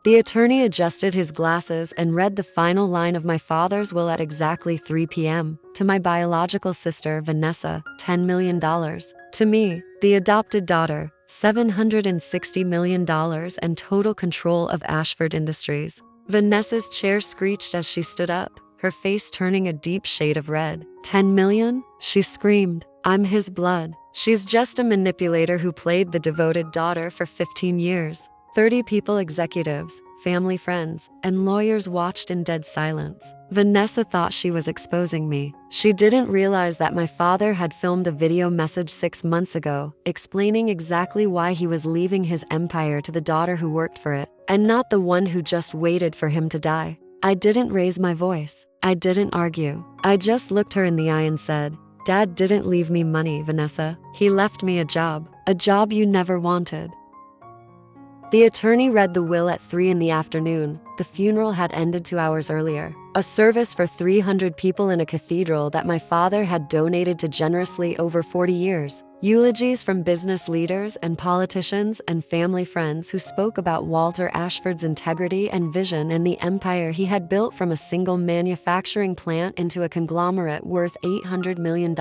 The attorney adjusted his glasses and read the final line of my father's will at exactly 3 p.m. To my biological sister, Vanessa, $10 million. To me, the adopted daughter, $760 million and total control of Ashford Industries. Vanessa's chair screeched as she stood up, her face turning a deep shade of red. 10 million? She screamed. I'm his blood. She's just a manipulator who played the devoted daughter for 15 years. 30 people, executives, family friends, and lawyers watched in dead silence. Vanessa thought she was exposing me. She didn't realize that my father had filmed a video message 6 months ago, explaining exactly why he was leaving his empire to the daughter who worked for it, and not the one who just waited for him to die. I didn't raise my voice. I didn't argue. I just looked her in the eye and said, Dad didn't leave me money, Vanessa. He left me a job you never wanted. The attorney read the will at 3 in the afternoon. The funeral had ended 2 hours earlier. A service for 300 people in a cathedral that my father had donated to generously over 40 years. Eulogies from business leaders and politicians and family friends who spoke about Walter Ashford's integrity and vision and the empire he had built from a single manufacturing plant into a conglomerate worth $800 million.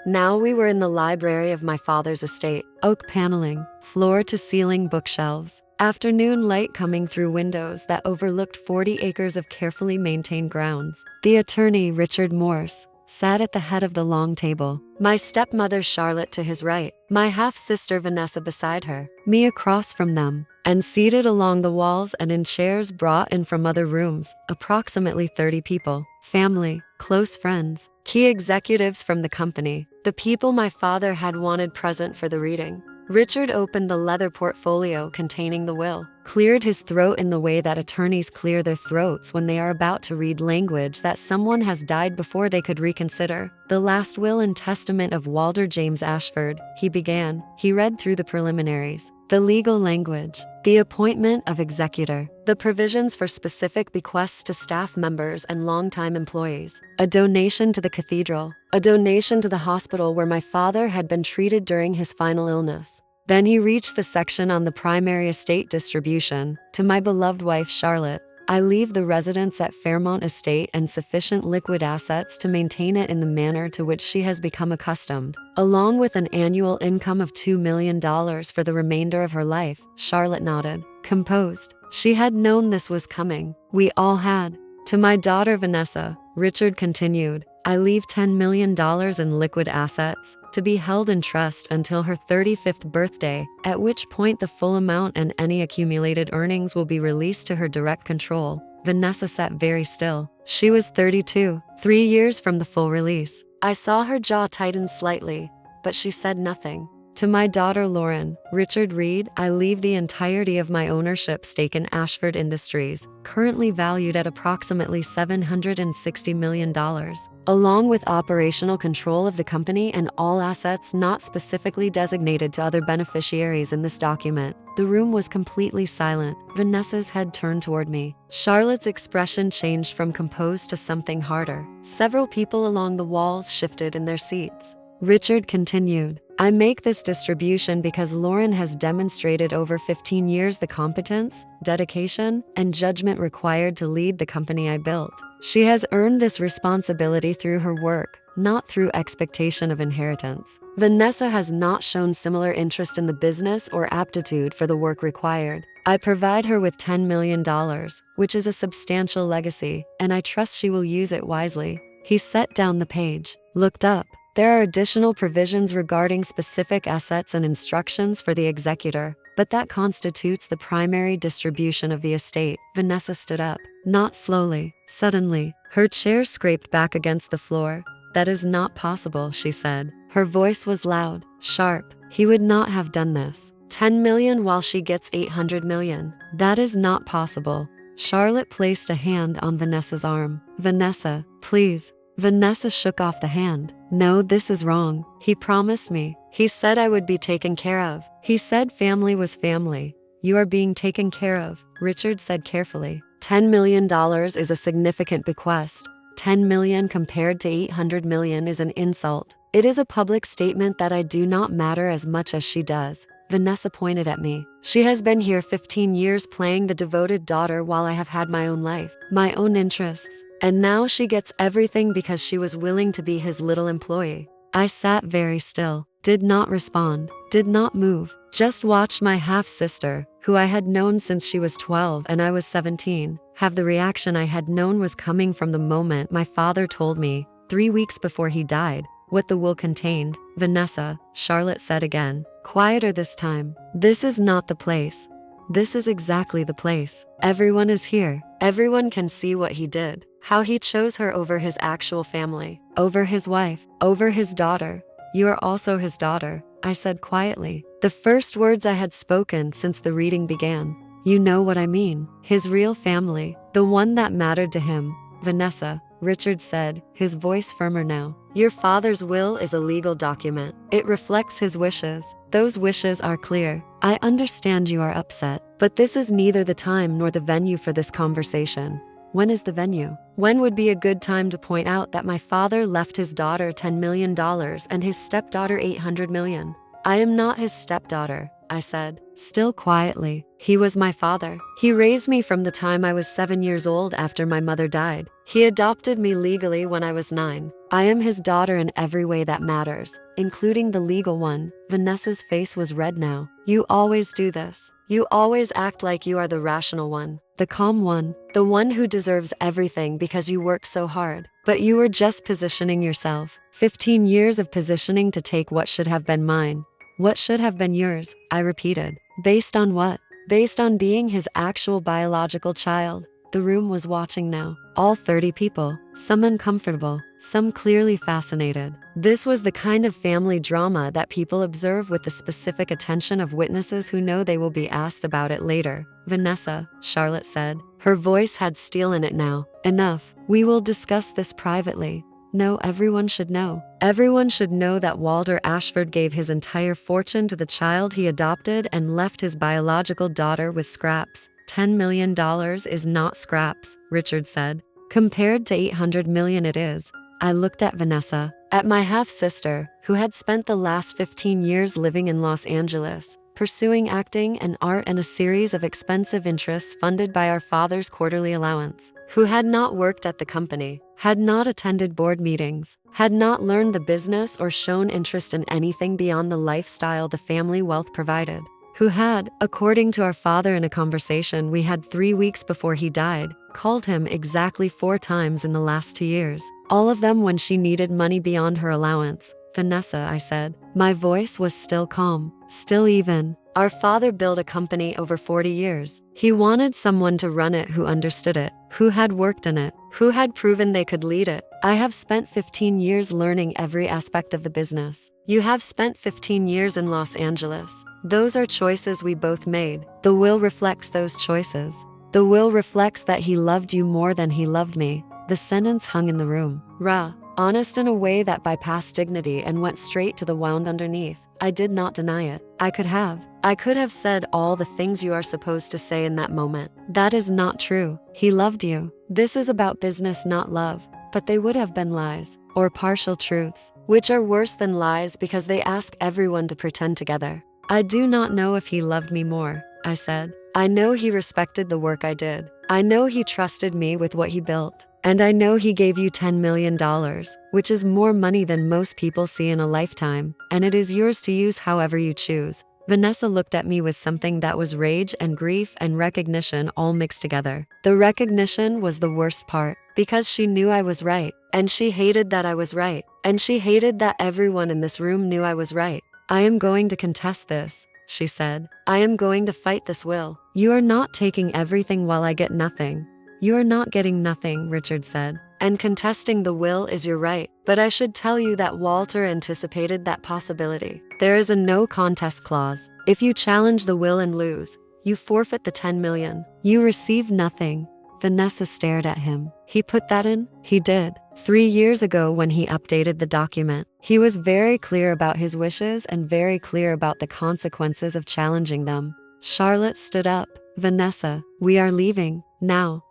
Now we were in the library of my father's estate. Oak paneling, floor-to-ceiling bookshelves, afternoon light coming through windows that overlooked 40 acres of carefully maintained grounds. The attorney, Richard Morse, sat at the head of the long table. My stepmother Charlotte to his right, my half-sister Vanessa beside her, me across from them, and seated along the walls and in chairs brought in from other rooms, approximately 30 people. Family, close friends, key executives from the company, the people my father had wanted present for the reading. Richard opened the leather portfolio containing the will, cleared his throat in the way that attorneys clear their throats when they are about to read language that someone has died before they could reconsider. The last will and testament of Walter James Ashford, he began. He read through the preliminaries, the legal language, the appointment of executor, the provisions for specific bequests to staff members and longtime employees, a donation to the cathedral, a donation to the hospital where my father had been treated during his final illness. Then he reached the section on the primary estate distribution. To my beloved wife Charlotte, I leave the residence at Fairmont Estate and sufficient liquid assets to maintain it in the manner to which she has become accustomed, along with an annual income of $2 million for the remainder of her life. Charlotte nodded, composed. She had known this was coming. We all had. To my daughter Vanessa, Richard continued, I leave $10 million in liquid assets to be held in trust until her 35th birthday, at which point the full amount and any accumulated earnings will be released to her direct control. Vanessa sat very still. She was 32, 3 years from the full release. I saw her jaw tighten slightly, but she said nothing. To my daughter Lauren, Richard read, I leave the entirety of my ownership stake in Ashford Industries, currently valued at approximately $760 million, along with operational control of the company and all assets not specifically designated to other beneficiaries in this document. The room was completely silent. Vanessa's head turned toward me. Charlotte's expression changed from composed to something harder. Several people along the walls shifted in their seats. Richard continued, I make this distribution because Lauren has demonstrated over 15 years the competence, dedication, and judgment required to lead the company I built. She has earned this responsibility through her work, not through expectation of inheritance. Vanessa has not shown similar interest in the business or aptitude for the work required. I provide her with $10 million, which is a substantial legacy, and I trust she will use it wisely. He set down the page, looked up. There are additional provisions regarding specific assets and instructions for the executor, but that constitutes the primary distribution of the estate. Vanessa stood up, not slowly, suddenly. Her chair scraped back against the floor. That is not possible, she said. Her voice was loud, sharp. He would not have done this. 10 million while she gets 800 million. That is not possible. Charlotte placed a hand on Vanessa's arm. Vanessa, please. Vanessa shook off the hand. No, this is wrong. He promised me. He said I would be taken care of. He said family was family. You are being taken care of, Richard said carefully. $10 million is a significant bequest. 10 million compared to 800 million is an insult. It is a public statement that I do not matter as much as she does. Vanessa pointed at me. She has been here 15 years playing the devoted daughter while I have had my own life, my own interests. And now she gets everything because she was willing to be his little employee. I sat very still, did not respond, did not move, just watched my half-sister, who I had known since she was 12 and I was 17, have the reaction I had known was coming from the moment my father told me, 3 weeks before he died, what the will contained. Vanessa, Charlotte said again, quieter this time. This is not the place. This is exactly the place. Everyone is here. Everyone can see what he did, how he chose her over his actual family, over his wife, over his daughter. You are also his daughter, I said quietly, the first words I had spoken since the reading began. You know what I mean. His real family, the one that mattered to him. Vanessa, Richard said, his voice firmer now. Your father's will is a legal document. It reflects his wishes. Those wishes are clear. I understand you are upset, but this is neither the time nor the venue for this conversation. When is the venue? When would be a good time to point out that my father left his daughter $10 million and his stepdaughter $800 million? I am not his stepdaughter, I said, still quietly. He was my father. He raised me from the time I was 7 years old after my mother died. He adopted me legally when I was 9. I am his daughter in every way that matters, including the legal one. Vanessa's face was red now. You always do this. You always act like you are the rational one, the calm one, the one who deserves everything because you work so hard. But you were just positioning yourself. 15 years of positioning to take what should have been mine. What should have been yours, I repeated. Based on what? Based on being his actual biological child. The room was watching now. All 30 people, some uncomfortable, some clearly fascinated. This was the kind of family drama that people observe with the specific attention of witnesses who know they will be asked about it later. Vanessa, Charlotte said. Her voice had steel in it now. Enough. We will discuss this privately. No, everyone should know. Everyone should know that Walter Ashford gave his entire fortune to the child he adopted and left his biological daughter with scraps. $10 million is not scraps, Richard said. Compared to $800 million it is. I looked at Vanessa, at my half-sister, who had spent the last 15 years living in Los Angeles, pursuing acting and art and a series of expensive interests funded by our father's quarterly allowance, who had not worked at the company, had not attended board meetings, had not learned the business or shown interest in anything beyond the lifestyle the family wealth provided, who had, according to our father in a conversation we had 3 weeks before he died, called him exactly 4 times in the last 2 years, all of them when she needed money beyond her allowance. Vanessa, I said. My voice was still calm, still even. Our father built a company over 40 years. He wanted someone to run it who understood it, who had worked in it, who had proven they could lead it. I have spent 15 years learning every aspect of the business. You have spent 15 years in Los Angeles. Those are choices we both made. The will reflects those choices. The will reflects that he loved you more than he loved me. The sentence hung in the room. Honest in a way that bypassed dignity and went straight to the wound underneath. I did not deny it. I could have said all the things you are supposed to say in that moment. That is not true. He loved you. This is about business, not love. But they would have been lies, or partial truths, which are worse than lies because they ask everyone to pretend together. I do not know if he loved me more, I said. I know he respected the work I did. I know he trusted me with what he built. And I know he gave you $10 million, which is more money than most people see in a lifetime, and it is yours to use however you choose. Vanessa looked at me with something that was rage and grief and recognition all mixed together. The recognition was the worst part, because she knew I was right, and she hated that I was right, and she hated that everyone in this room knew I was right. I am going to contest this, she said. I am going to fight this will. You are not taking everything while I get nothing. You are not getting nothing, Richard said. And contesting the will is your right, but I should tell you that Walter anticipated that possibility. There is a no contest clause. If you challenge the will and lose, you forfeit the $10 million. You receive nothing. Vanessa stared at him. He put that in? He did. 3 years ago when he updated the document, he was very clear about his wishes and very clear about the consequences of challenging them. Charlotte stood up. Vanessa, we are leaving, now.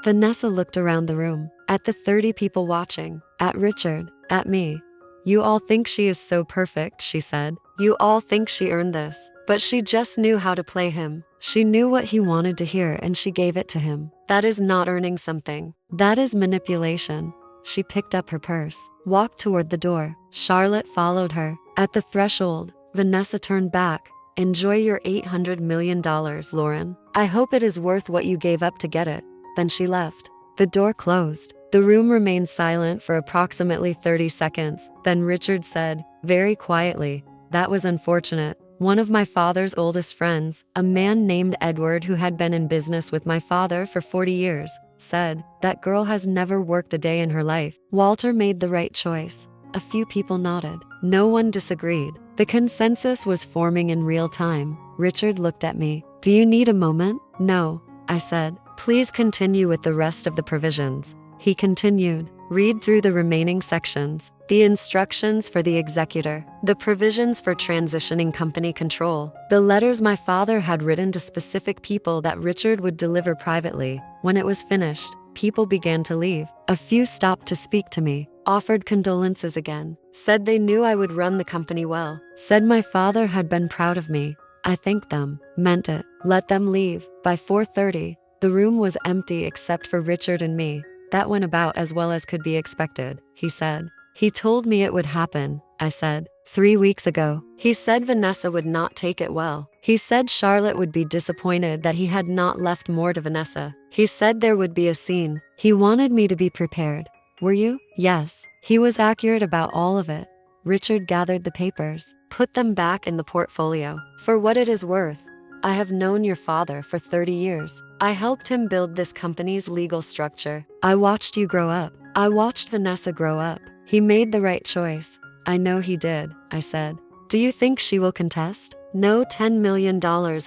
Vanessa looked around the room, at the 30 people watching, at Richard, at me. You all think she is so perfect, she said. You all think she earned this, but she just knew how to play him. She knew what he wanted to hear and she gave it to him. That is not earning something. That is manipulation. She picked up her purse, walked toward the door. Charlotte followed her. At the threshold, Vanessa turned back. Enjoy your $800 million, Lauren. I hope it is worth what you gave up to get it. Then she left. The door closed. The room remained silent for approximately 30 seconds. Then Richard said, very quietly, that was unfortunate. One of my father's oldest friends, a man named Edward who had been in business with my father for 40 years, said, that girl has never worked a day in her life. Walter made the right choice. A few people nodded. No one disagreed. The consensus was forming in real time. Richard looked at me. Do you need a moment? No, I said. Please continue with the rest of the provisions. He continued. Read through the remaining sections. The instructions for the executor. The provisions for transitioning company control. The letters my father had written to specific people that Richard would deliver privately. When it was finished, people began to leave. A few stopped to speak to me. Offered condolences again. Said they knew I would run the company well. Said my father had been proud of me. I thanked them. Meant it. Let them leave. By 4:30, the room was empty except for Richard and me. That went about as well as could be expected, he said. He told me it would happen, I said. 3 weeks ago. He said Vanessa would not take it well. He said Charlotte would be disappointed that he had not left more to Vanessa. He said there would be a scene. He wanted me to be prepared. Were you? Yes. He was accurate about all of it. Richard gathered the papers, put them back in the portfolio. For what it is worth, I have known your father for 30 years. I helped him build this company's legal structure. I watched you grow up. I watched Vanessa grow up. He made the right choice. I know he did, I said. Do you think she will contest? No, $10 million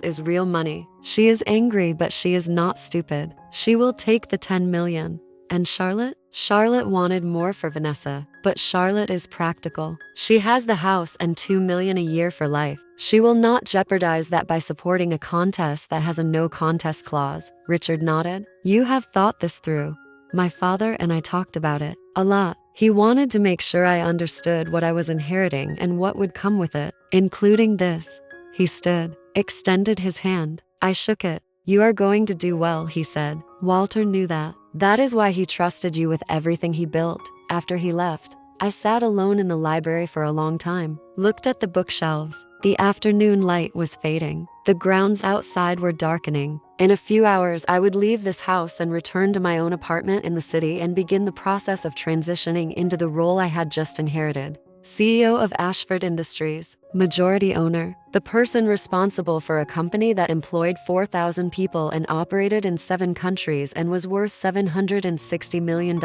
is real money. She is angry, but she is not stupid. She will take the 10 million. And Charlotte? Charlotte wanted more for Vanessa, but Charlotte is practical. She has the house and $2 million a year for life. She will not jeopardize that by supporting a contest that has a no contest clause. Richard nodded. You have thought this through. My father and I talked about it a lot. He wanted to make sure I understood what I was inheriting and what would come with it, including this. He stood, extended his hand. I shook it. You are going to do well, he said. Walter knew that. That is why he trusted you with everything he built. After he left, I sat alone in the library for a long time, looked at the bookshelves. The afternoon light was fading. The grounds outside were darkening. In a few hours, I would leave this house and return to my own apartment in the city and begin the process of transitioning into the role I had just inherited. CEO of Ashford Industries, majority owner, the person responsible for a company that employed 4,000 people and operated in 7 countries and was worth $760 million.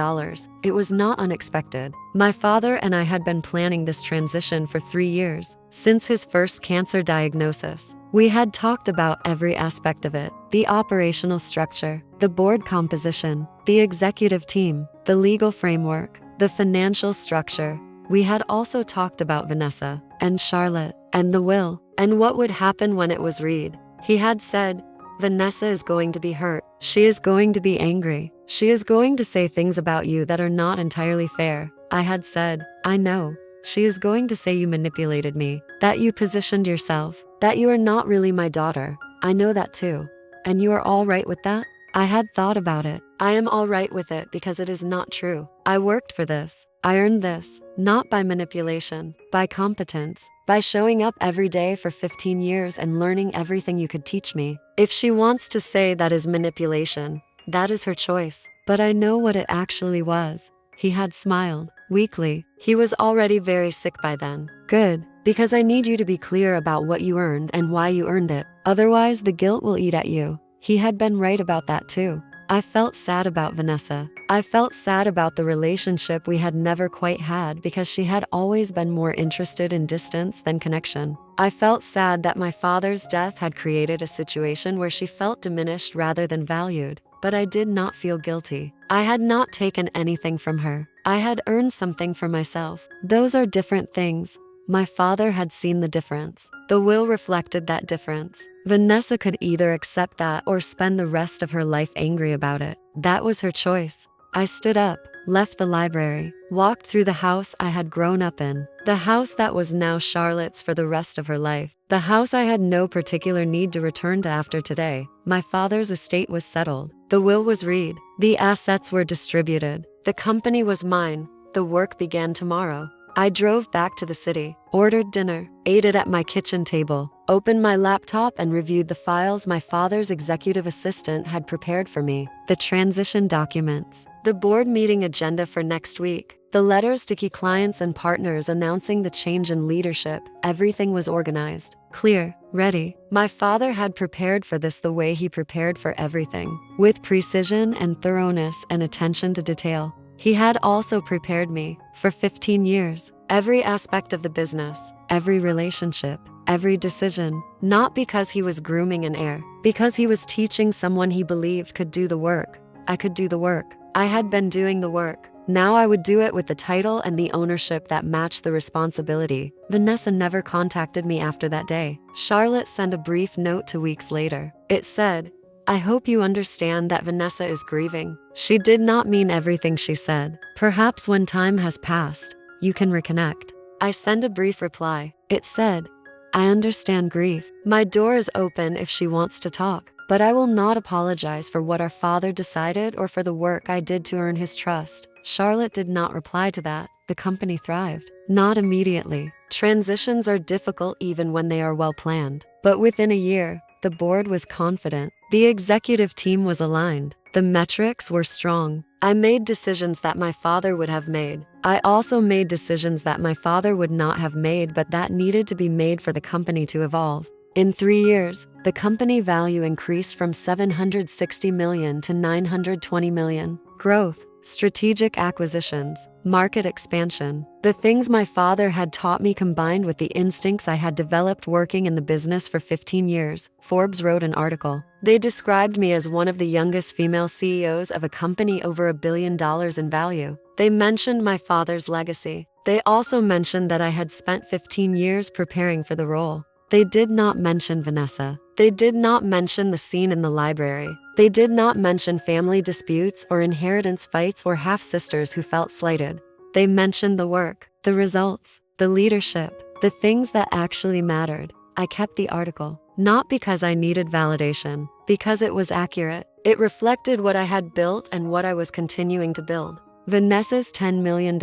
It was not unexpected. My father and I had been planning this transition for 3 years, since his first cancer diagnosis. We had talked about every aspect of it, the operational structure, the board composition, the executive team, the legal framework, the financial structure. We had also talked about Vanessa and Charlotte and the will and what would happen when it was read. He had said, Vanessa is going to be hurt. She is going to be angry. She is going to say things about you that are not entirely fair. I had said, I know. She is going to say you manipulated me, that you positioned yourself, that you are not really my daughter. I know that too. And you are all right with that? I had thought about it. I am all right with it because it is not true. I worked for this. I earned this, not by manipulation, by competence, by showing up every day for 15 years and learning everything you could teach me. If she wants to say that is manipulation, that is her choice. But I know what it actually was. He had smiled, weakly. He was already very sick by then. Good, because I need you to be clear about what you earned and why you earned it. Otherwise, the guilt will eat at you. He had been right about that too. I felt sad about Vanessa. I felt sad about the relationship we had never quite had because she had always been more interested in distance than connection. I felt sad that my father's death had created a situation where she felt diminished rather than valued, but I did not feel guilty. I had not taken anything from her. I had earned something for myself. Those are different things. My father had seen the difference. The will reflected that difference. Vanessa could either accept that or spend the rest of her life angry about it. That was her choice. I stood up. left the library, walked through the house I had grown up in, the house that was now Charlotte's for the rest of her life, the house I had no particular need to return to after today. My father's estate was settled. The will was read. The assets were distributed. The company was mine. The work began tomorrow. I drove back to the city, ordered dinner, ate it at my kitchen table, opened my laptop and reviewed the files my father's executive assistant had prepared for me, the transition documents, the board meeting agenda for next week, the letters to key clients and partners announcing the change in leadership. Everything was organized, clear, ready. My father had prepared for this the way he prepared for everything, with precision and thoroughness and attention to detail. He had also prepared me for 15 years, every aspect of the business, every relationship, every decision, not because he was grooming an heir, because he was teaching someone he believed could do the work. I could do the work. I had been doing the work. Now I would do it with the title and the ownership that matched the responsibility. Vanessa never contacted me after that day. Charlotte sent a brief note 2 weeks later. It said, "I hope you understand that Vanessa is grieving." She did not mean everything she said. Perhaps when time has passed, you can reconnect. I sent a brief reply. It said, "I understand grief. My door is open if she wants to talk, but I will not apologize for what our father decided or for the work I did to earn his trust." Charlotte did not reply to that. The company thrived. Not immediately. Transitions are difficult even when they are well planned. But within a year, the board was confident. The executive team was aligned. The metrics were strong. I made decisions that my father would have made. I also made decisions that my father would not have made, but that needed to be made for the company to evolve. In 3 years, the company value increased from $760 million to $920 million. Growth, strategic acquisitions, market expansion. The things my father had taught me combined with the instincts I had developed working in the business for 15 years. Forbes wrote an article. They described me as one of the youngest female CEOs of a company over $1 billion in value. They mentioned my father's legacy. They also mentioned that I had spent 15 years preparing for the role. They did not mention Vanessa. They did not mention the scene in the library. They did not mention family disputes or inheritance fights or half-sisters who felt slighted. They mentioned the work, the results, the leadership, the things that actually mattered. I kept the article, not because I needed validation, because it was accurate. It reflected what I had built and what I was continuing to build. Vanessa's $10 million,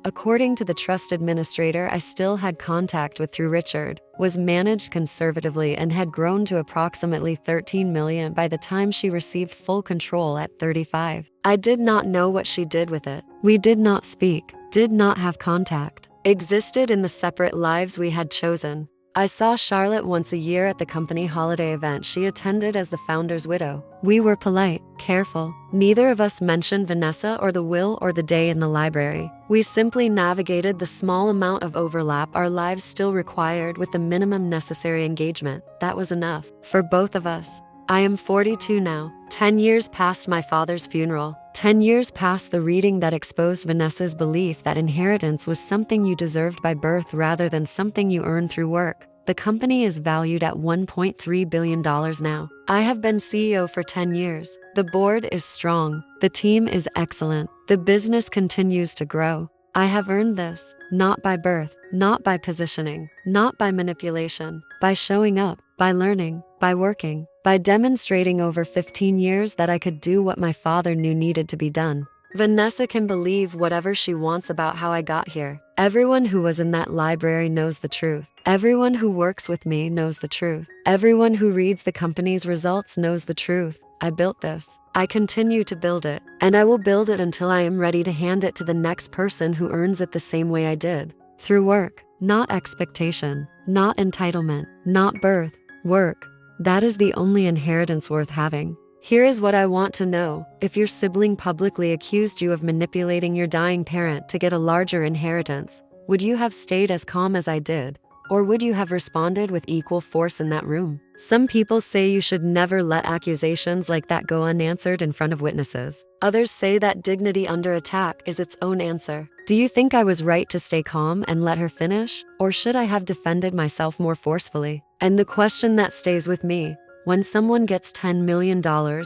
according to the trust administrator I still had contact with through Richard, was managed conservatively and had grown to approximately $13 million by the time she received full control at 35. I did not know what she did with it. We did not speak, did not have contact, existed in the separate lives we had chosen. I saw Charlotte once a year at the company holiday event she attended as the founder's widow. We were polite, careful. Neither of us mentioned Vanessa or the will or the day in the library. We simply navigated the small amount of overlap our lives still required with the minimum necessary engagement. That was enough for both of us. I am 42 now, 10 years past my father's funeral. 10 years past the reading that exposed Vanessa's belief that inheritance was something you deserved by birth rather than something you earned through work. The company is valued at $1.3 billion now. I have been CEO for 10 years. The board is strong. The team is excellent. The business continues to grow. I have earned this, not by birth, not by positioning, not by manipulation, by showing up, by learning, by working, by demonstrating over 15 years that I could do what my father knew needed to be done. Vanessa can believe whatever she wants about how I got here. Everyone who was in that library knows the truth. Everyone who works with me knows the truth. Everyone who reads the company's results knows the truth. I built this. I continue to build it, and I will build it until I am ready to hand it to the next person who earns it the same way I did. Through work, not expectation, not entitlement, not birth, work. That is the only inheritance worth having. Here is what I want to know. If your sibling publicly accused you of manipulating your dying parent to get a larger inheritance, would you have stayed as calm as I did? Or would you have responded with equal force in that room? Some people say you should never let accusations like that go unanswered in front of witnesses. Others say that dignity under attack is its own answer. Do you think I was right to stay calm and let her finish? Or should I have defended myself more forcefully? And the question that stays with me, when someone gets $10 million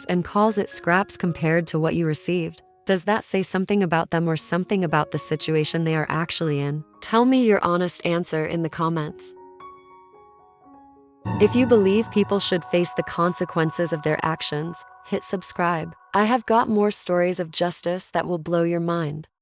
and calls it scraps compared to what you received, Does that say something about them or something about the situation they are actually in? Tell me your honest answer in the comments. If you believe people should face the consequences of their actions, hit subscribe. I have got more stories of justice that will blow your mind.